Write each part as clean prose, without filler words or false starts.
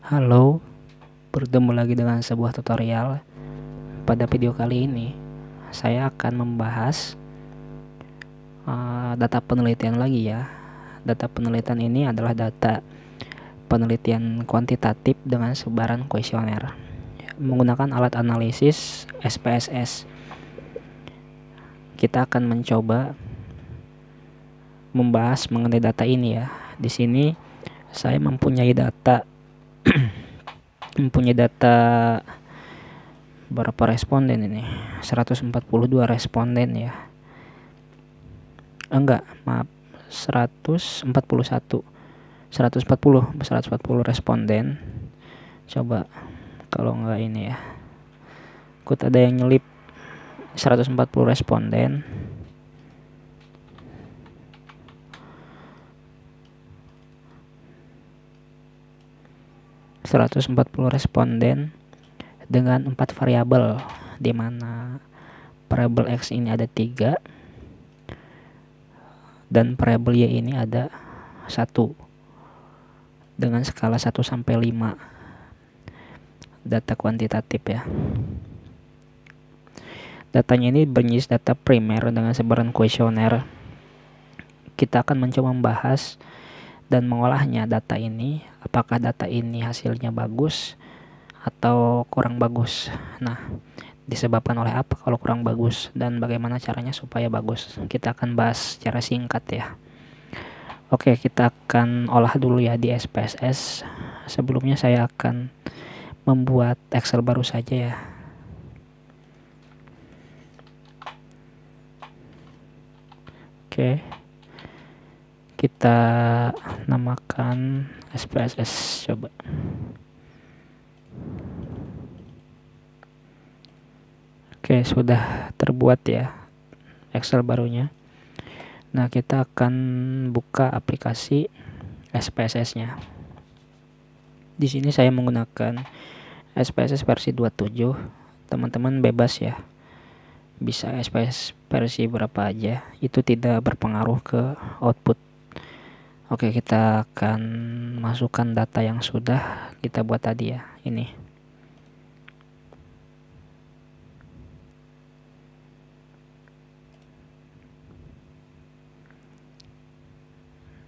Halo, bertemu lagi dengan sebuah tutorial. Pada video kali ini, saya akan membahas data penelitian lagi ya. Data penelitian ini adalah data penelitian kuantitatif dengan sebaran kuesioner menggunakan alat analisis SPSS. Kita akan mencoba membahas mengenai data ini ya. Di sini saya mempunyai data berapa responden ini? 142 responden ya. Maaf, 140 responden. Coba kalau enggak ini ya. Ikut ada yang nyelip 140 responden. Dengan 4 variabel, di mana variabel X ini ada 3 dan variabel Y ini ada 1 dengan skala 1 sampai 5. Data kuantitatif ya. Datanya ini berjenis data primer dengan sebaran kuesioner. Kita akan mencoba membahas dan mengolahnya data ini. Apakah data ini hasilnya bagus atau kurang bagus. Nah, disebabkan oleh apa kalau kurang bagus dan bagaimana caranya supaya bagus. Kita akan bahas secara singkat ya. Oke, kita akan olah dulu ya di SPSS. Sebelumnya saya akan membuat Excel baru saja ya. Oke. Kita namakan SPSS coba. Oke, sudah terbuat ya Excel barunya. Nah, kita akan buka aplikasi SPSS-nya. Di sini saya menggunakan SPSS versi 27. Teman-teman bebas ya. Bisa SPSS versi berapa aja. Itu tidak berpengaruh ke output. Oke, kita akan masukkan data yang sudah kita buat tadi ya. Ini.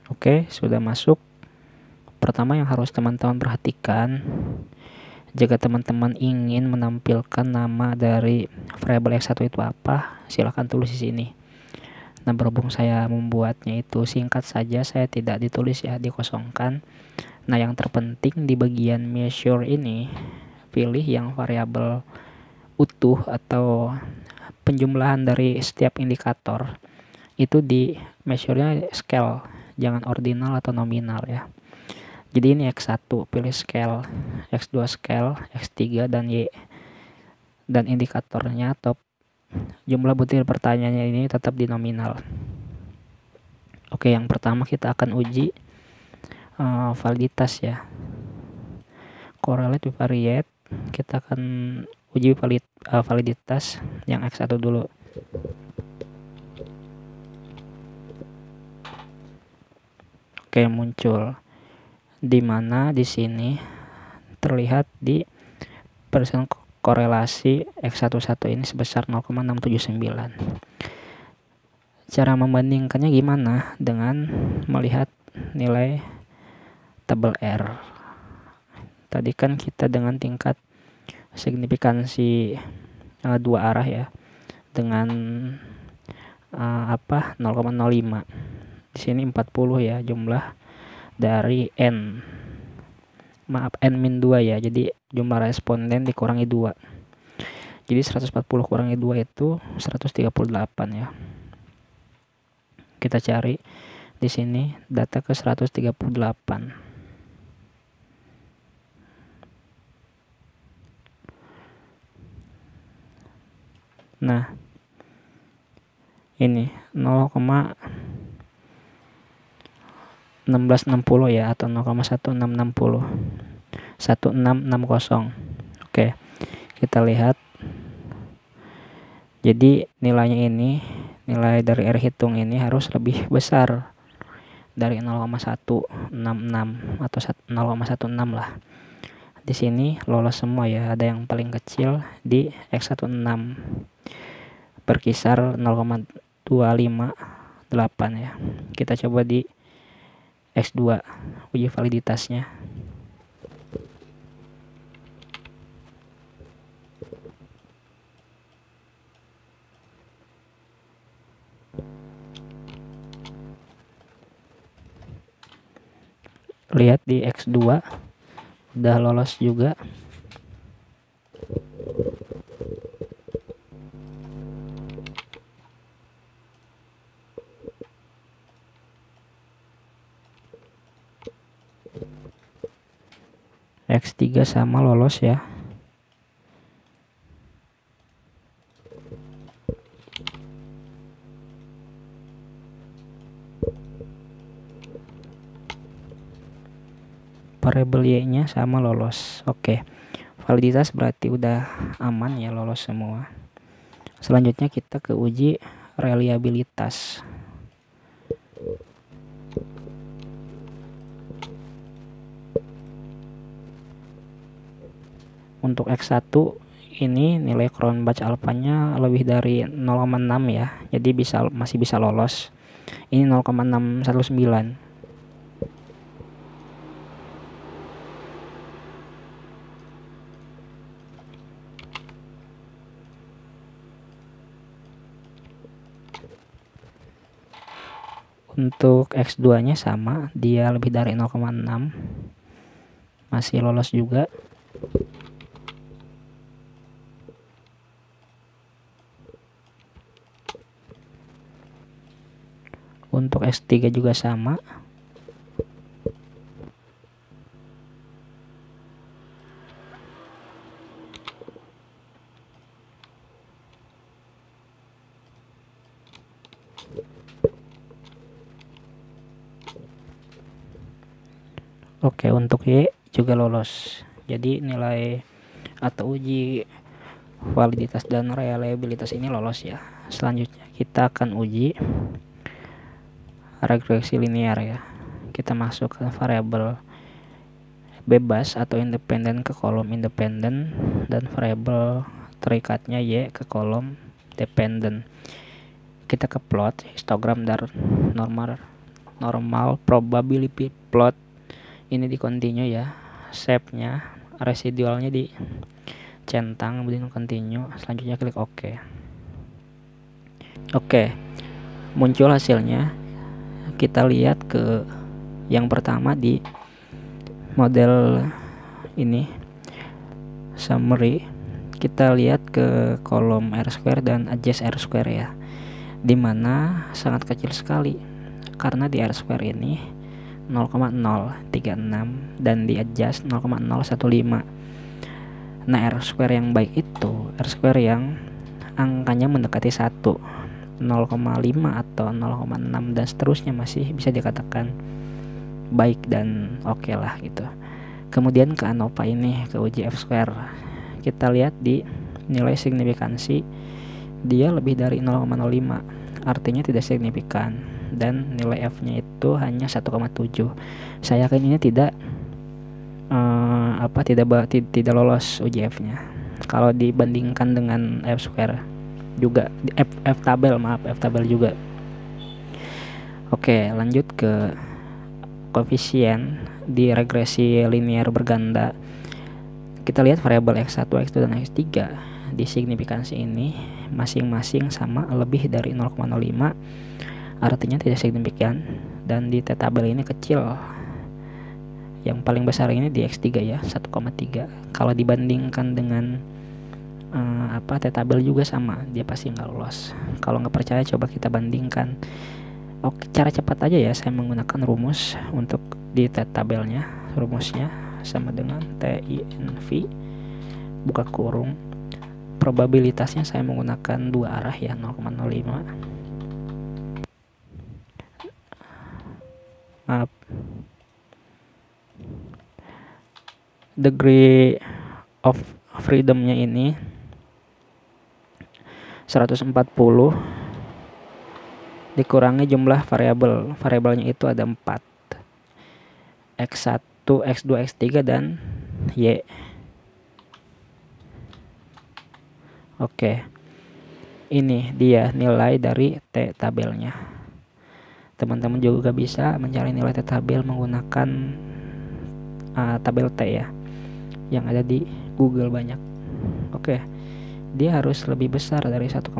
Oke, sudah masuk. Pertama yang harus teman-teman perhatikan, jika teman-teman ingin menampilkan nama dari variabel X1 itu apa, silahkan tulis di sini. Nah, berhubung saya membuatnya itu singkat saja, saya tidak ditulis ya, dikosongkan. Nah, yang terpenting di bagian measure ini, pilih yang variabel utuh atau penjumlahan dari setiap indikator. Itu di measure-nya scale, jangan ordinal atau nominal ya. Jadi ini X1 pilih scale, X2 scale, X3 dan Y. Dan indikatornya atau jumlah butir pertanyaannya ini tetap di nominal. Oke, yang pertama kita akan uji validitas ya. Correlate with variate. Kita akan uji validitas yang X1 dulu. Oke, muncul di mana di sini terlihat di persen korelasi X11 ini sebesar 0,679. Cara membandingkannya gimana? Dengan melihat nilai tabel R. Tadi kan kita dengan tingkat signifikansi dua arah ya, dengan 0,05. Di sini 40 ya jumlah dari N. Maaf, N-2 ya. Jadi jumlah responden dikurangi 2. Jadi 140 kurangi 2 itu 138 ya. Kita cari di sini data ke 138. Nah, ini 0,1660 ya, atau 0,1660 1660. Oke, kita lihat. Jadi nilainya ini, nilai dari R hitung ini harus lebih besar dari 0,166 atau 0,16 lah. di sini lolos semua ya. Ada yang paling kecil di X16 berkisar 0,258 ya. Kita coba di X2 uji validitasnya. Lihat di X2 udah lolos juga. X3 sama lolos ya. Variabel Y-nya sama lolos. Oke. Validitas berarti udah aman ya, lolos semua. Selanjutnya kita ke uji reliabilitas. Untuk X1 ini nilai Cronbach alfanya lebih dari 0,6 ya. Jadi masih bisa lolos. Ini 0,619. Untuk X2 nya sama, dia lebih dari 0,6, masih lolos juga. Untuk X3 juga sama. Oke, untuk Y juga lolos. Jadi nilai atau uji validitas dan reliabilitas ini lolos ya. Selanjutnya kita akan uji regresi linear ya. Kita masuk ke variabel bebas atau independen ke kolom independen, dan variabel terikatnya Y ke kolom dependen. Kita ke plot histogram dan normal probability plot. Ini di continue ya, shape-nya, residualnya di centang, kemudian continue. Selanjutnya klik OK. Oke, muncul hasilnya. Kita lihat ke yang pertama di model ini, summary. Kita lihat ke kolom R-square dan adjust R-square ya, dimana sangat kecil sekali karena di R-square ini 0,036 dan di adjust 0,015. Nah, R-square yang baik itu R-square yang angkanya mendekati 1, 0,5 atau 0,6 dan seterusnya masih bisa dikatakan baik dan oke lah gitu. Kemudian ke ANOVA ini, ke uji F-square. Kita lihat di nilai signifikansi, dia lebih dari 0,05, artinya tidak signifikan, dan nilai F-nya itu hanya 1,7. Saya yakin ini tidak tidak lolos uji F-nya kalau dibandingkan dengan F-square juga, F tabel juga. Oke, lanjut ke koefisien di regresi linear berganda. Kita lihat variabel X1, X2 dan X3 di signifikansi ini masing-masing sama lebih dari 0,05, artinya tidak signifikan, dan di tabel ini kecil. Yang paling besar ini di X3 ya, 1,3. Kalau dibandingkan dengan tabel juga sama, dia pasti nggak lolos. Kalau nggak percaya coba kita bandingkan. Oke, cara cepat aja ya, saya menggunakan rumus untuk di tabelnya. Rumusnya sama dengan TINV buka kurung, probabilitasnya saya menggunakan dua arah ya, 0,05. Degree of freedomnya ini 140 dikurangi jumlah variabelnya itu ada 4, X1, X2, X3 dan Y. Oke, ini dia nilai dari T tabelnya. Teman-teman juga bisa mencari nilai T tabel menggunakan tabel T ya, yang ada di Google banyak. Oke, dia harus lebih besar dari 1,99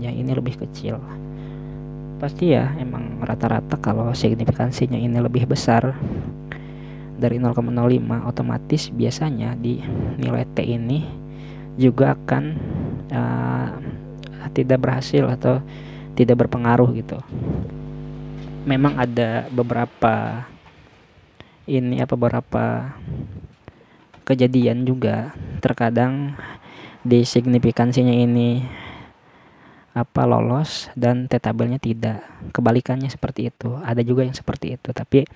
ya, ini lebih kecil. Pasti ya, emang rata-rata kalau signifikansinya ini lebih besar dari 0,05, otomatis biasanya di nilai T ini juga akan tidak berhasil atau tidak berpengaruh gitu. Memang ada beberapa kejadian juga, terkadang di signifikansinya ini lolos dan T tabelnya tidak, kebalikannya seperti itu. Ada juga yang seperti itu, tapi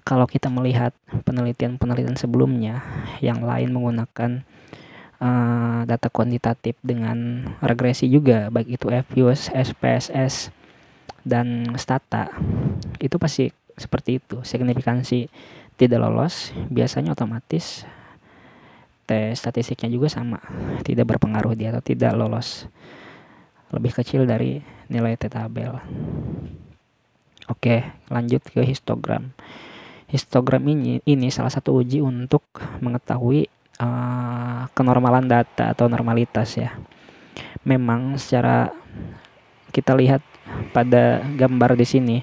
kalau kita melihat penelitian sebelumnya yang lain menggunakan data kuantitatif dengan regresi juga, baik itu FUS, SPSS, dan Stata, itu pasti seperti itu. Signifikansi tidak lolos biasanya otomatis T statistiknya juga sama, tidak berpengaruh dia atau tidak lolos, lebih kecil dari nilai T tabel. Oke, lanjut ke histogram. Histogram ini salah satu uji untuk mengetahui kenormalan data atau normalitas ya. Memang secara kita lihat pada gambar di sini,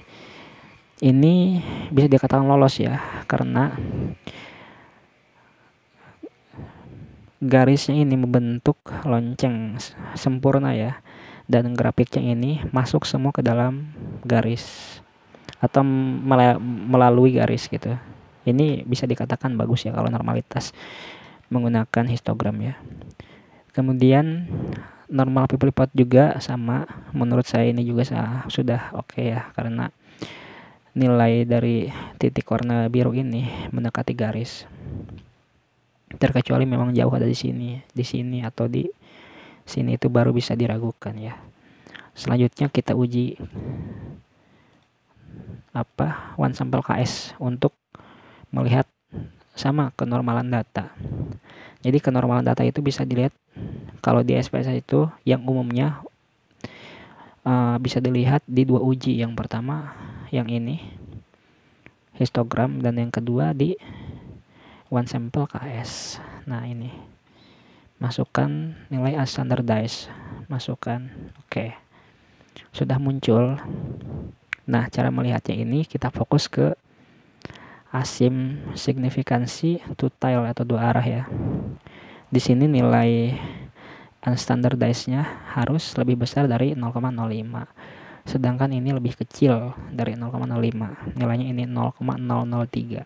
ini bisa dikatakan lolos ya, karena garisnya ini membentuk lonceng sempurna ya, dan grafiknya ini masuk semua ke dalam garis atau melalui garis gitu. Ini bisa dikatakan bagus ya kalau normalitas menggunakan histogram ya. Kemudian normal people plot juga sama, menurut saya ini juga sudah oke ya, karena nilai dari titik warna biru ini mendekati garis, terkecuali memang jauh ada di sini atau di sini, itu baru bisa diragukan ya. Selanjutnya kita uji one sample KS untuk melihat sama kenormalan data. Jadi kenormalan data itu bisa dilihat kalau di SPSS itu yang umumnya bisa dilihat di dua uji. Yang pertama yang ini histogram, dan yang kedua di one sample KS. Nah, ini masukkan nilai standardized, masukkan. Oke, sudah muncul. Nah, cara melihatnya ini kita fokus ke asim signifikansi two tail atau dua arah ya. Di sini nilai unstandardized-nya harus lebih besar dari 0,05. Sedangkan ini lebih kecil dari 0,05. Nilainya ini 0,003.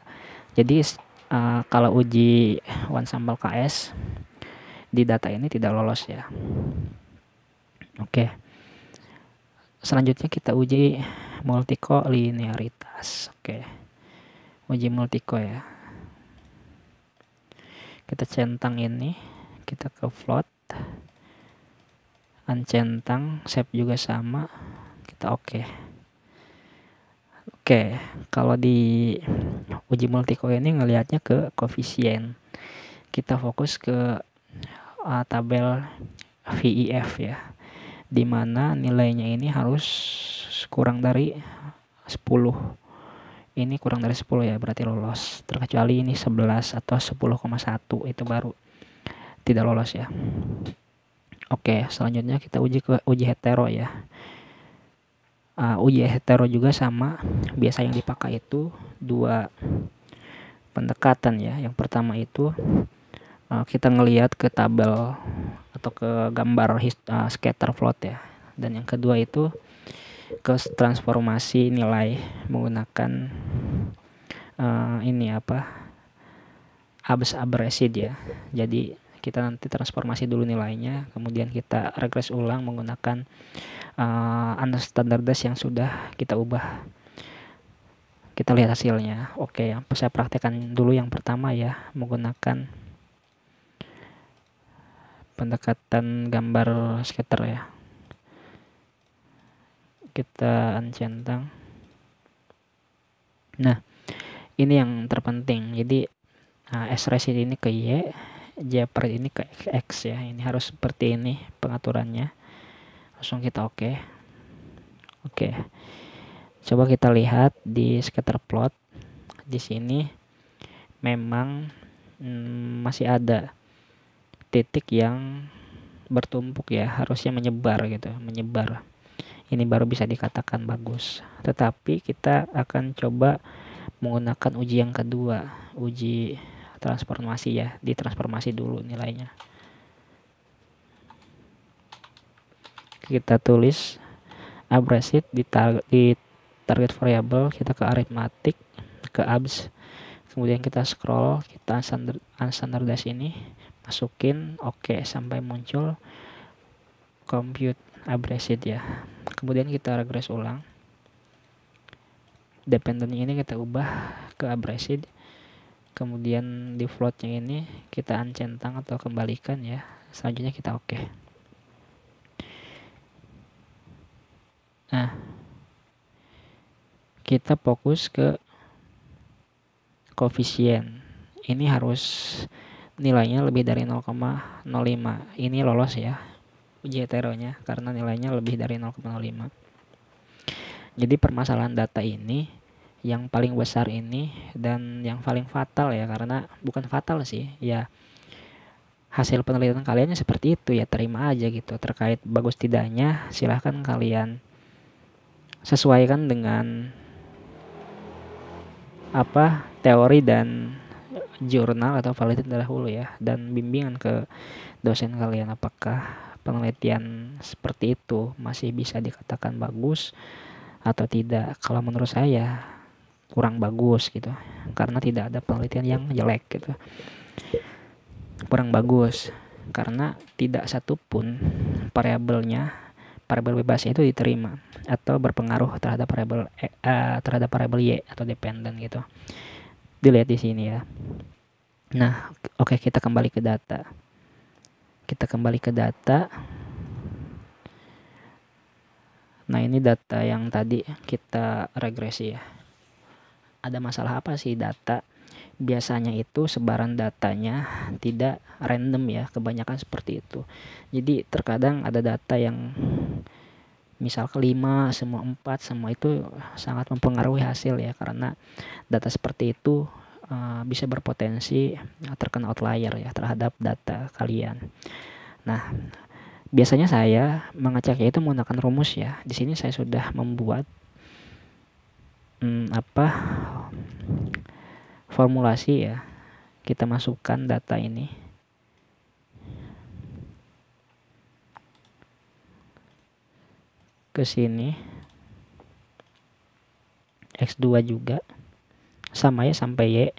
Jadi kalau uji one sample KS di data ini tidak lolos ya. Oke. Selanjutnya kita uji multikolinearitas. Oke. Uji multiko ya. Kita centang ini, kita ke float, uncentang, shape juga sama, kita oke. Oke, kalau di uji multiko ini ngelihatnya ke koefisien, kita fokus ke tabel VIF ya, dimana nilainya ini harus kurang dari 10. Ini kurang dari 10 ya, berarti lolos. Terkecuali ini 11 atau 10,1, itu baru tidak lolos ya. Oke, selanjutnya kita uji ke uji hetero ya. Uji hetero juga sama. Biasa yang dipakai itu dua pendekatan ya. Yang pertama itu kita ngelihat ke tabel atau ke gambar scatter plot ya. Dan yang kedua itu ke transformasi nilai menggunakan aberrasid ya. Jadi kita nanti transformasi dulu nilainya, kemudian kita regres ulang menggunakan unstandardized yang sudah kita ubah. Kita lihat hasilnya. Oke, saya praktekkan dulu yang pertama ya, menggunakan pendekatan gambar scatter ya. Kita uncentang. Nah, ini yang terpenting. Jadi Nah, S raced ini ke Y, J per ini ke X ya. Ini harus seperti ini pengaturannya. Langsung kita oke. Oke. Coba kita lihat di scatter plot. Di sini memang masih ada titik yang bertumpuk ya, harusnya menyebar gitu, menyebar. Ini baru bisa dikatakan bagus. Tetapi kita akan coba menggunakan uji yang kedua, uji transformasi ya, ditransformasi dulu nilainya. Kita tulis abrasif di target variable, kita ke arithmetic, ke abs, kemudian kita scroll, kita unstandardize ini, masukin oke sampai muncul compute abrasif ya. Kemudian kita regress ulang, dependent ini kita ubah ke abrasif, kemudian di floatnya ini kita uncentang atau kembalikan ya. Selanjutnya kita oke. Nah, kita fokus ke koefisien. Ini harus nilainya lebih dari 0,05. Ini lolos ya uji heteronya karena nilainya lebih dari 0,05. Jadi permasalahan data ini yang paling besar ini dan yang paling fatal ya, karena bukan fatal sih ya, hasil penelitian kalian seperti itu ya, terima aja gitu. Terkait bagus tidaknya silahkan kalian sesuaikan dengan teori dan jurnal atau validate dahulu ya, dan bimbingan ke dosen kalian apakah penelitian seperti itu masih bisa dikatakan bagus atau tidak. Kalau menurut saya kurang bagus gitu, karena tidak ada penelitian yang jelek gitu, kurang bagus karena tidak satupun variabel bebasnya itu diterima atau berpengaruh terhadap variabel Y atau dependent gitu. Dilihat di sini ya. Nah, oke, kita kembali ke data. Nah, ini data yang tadi kita regresi ya. Ada masalah apa sih data? Biasanya itu sebaran datanya tidak random ya, kebanyakan seperti itu. Jadi terkadang ada data yang misal ke 5, semua 4, semua itu sangat mempengaruhi hasil ya, karena data seperti itu bisa berpotensi terkena outlier ya terhadap data kalian. Nah, biasanya saya mengeceknya itu menggunakan rumus ya. Di sini saya sudah membuat formulasi ya. Kita masukkan data ini. Ke sini. X2 juga. Sama ya sampai Y.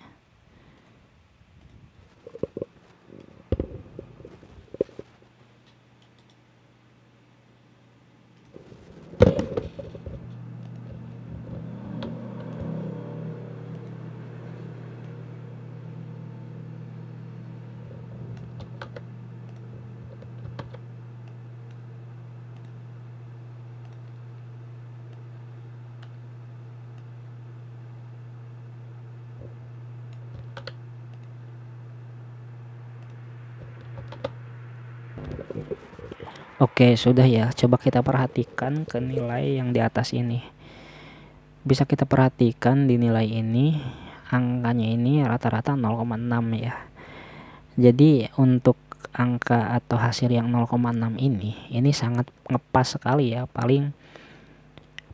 Oke, sudah ya. Coba kita perhatikan ke nilai yang di atas ini. Bisa kita perhatikan di nilai ini, angkanya ini rata-rata 0,6 ya. Jadi untuk angka atau hasil yang 0,6 ini sangat ngepas sekali ya. Paling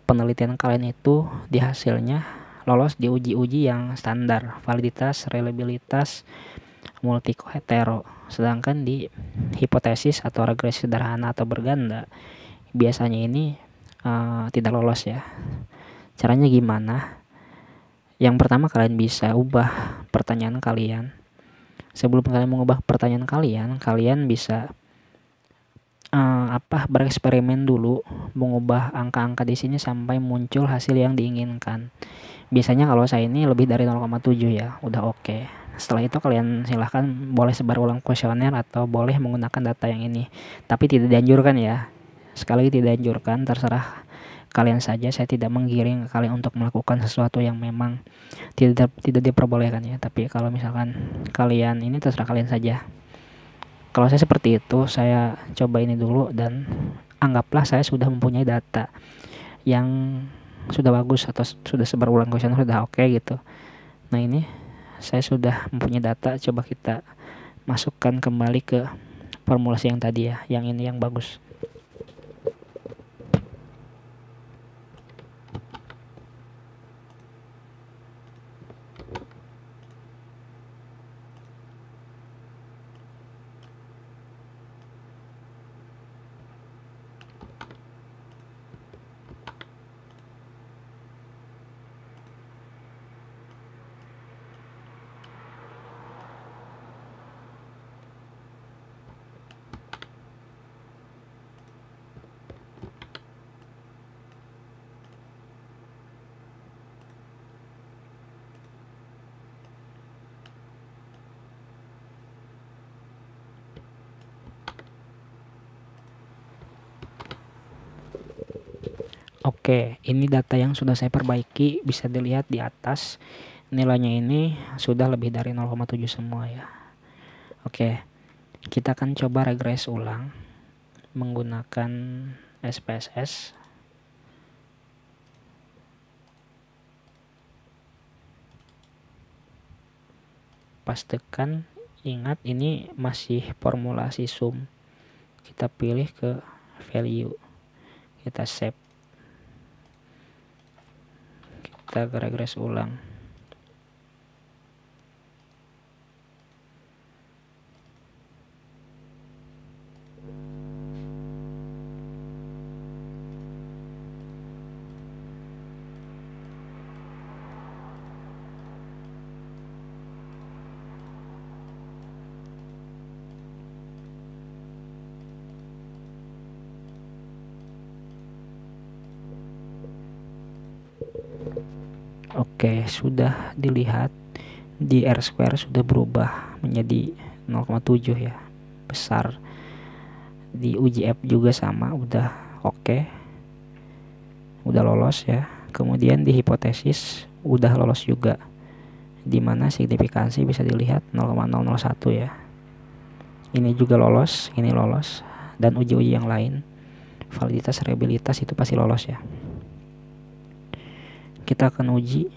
penelitian kalian itu di hasilnya lolos di uji-uji yang standar, validitas, reliabilitas, multiko hetero. Sedangkan di hipotesis atau regresi sederhana atau berganda biasanya ini tidak lolos ya. Caranya gimana? Yang pertama, kalian bisa ubah pertanyaan kalian. Sebelum kalian mengubah pertanyaan kalian bisa bereksperimen dulu mengubah angka-angka di sini sampai muncul hasil yang diinginkan. Biasanya kalau saya ini lebih dari 0,7 ya, udah oke. Setelah itu kalian silahkan boleh sebar ulang kuesioner atau boleh menggunakan data yang ini. Tapi tidak dianjurkan ya. Sekali lagi tidak dianjurkan, terserah kalian saja, saya tidak menggiring kalian untuk melakukan sesuatu yang memang tidak diperbolehkan ya. Tapi kalau misalkan kalian, ini terserah kalian saja. Kalau saya seperti itu, saya coba ini dulu, dan anggaplah saya sudah mempunyai data yang sudah bagus atau sudah seberulang kuesioner sudah oke gitu. Nah, ini saya sudah mempunyai data, coba kita masukkan kembali ke formulasi yang tadi ya, yang ini yang bagus. Oke, ini data yang sudah saya perbaiki, bisa dilihat di atas nilainya ini sudah lebih dari 0,7 semua ya. Oke, kita akan coba regres ulang menggunakan SPSS. Pastikan, ingat ini masih formulasi sum. Kita pilih ke value, kita save, kita regres ulang. Oke, sudah dilihat di R-square sudah berubah menjadi 0,7 ya, besar. Di uji F juga sama, udah oke, udah lolos ya. Kemudian di hipotesis udah lolos juga, dimana signifikansi bisa dilihat 0,001 ya. Ini juga lolos, ini lolos, dan uji-uji yang lain validitas reliabilitas itu pasti lolos ya. Kita akan uji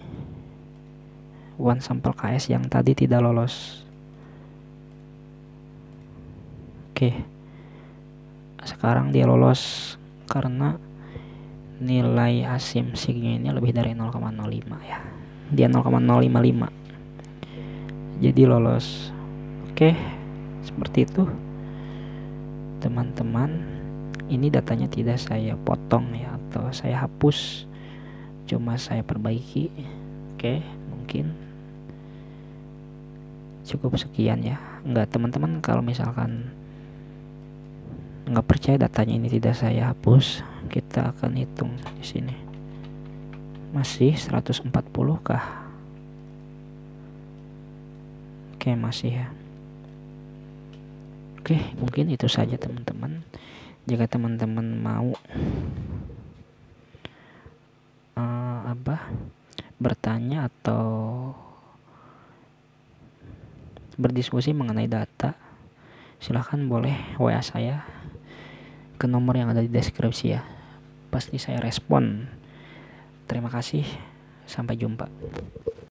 one sample KS yang tadi tidak lolos. Oke, sekarang dia lolos karena nilai asumsinya ini lebih dari 0,05 ya, dia 0,055, jadi lolos. Oke, seperti itu teman-teman. Ini datanya tidak saya potong ya, atau saya hapus, cuma saya perbaiki. Oke, mungkin cukup sekian ya. Enggak, teman-teman, kalau misalkan nggak percaya datanya ini tidak saya hapus, kita akan hitung di sini. Masih 140 kah? Oke, masih ya. Oke, mungkin itu saja teman-teman. Jika teman-teman mau bertanya atau berdiskusi mengenai data, silahkan boleh WA saya ke nomor yang ada di deskripsi ya. Pasti saya respon. Terima kasih, sampai jumpa.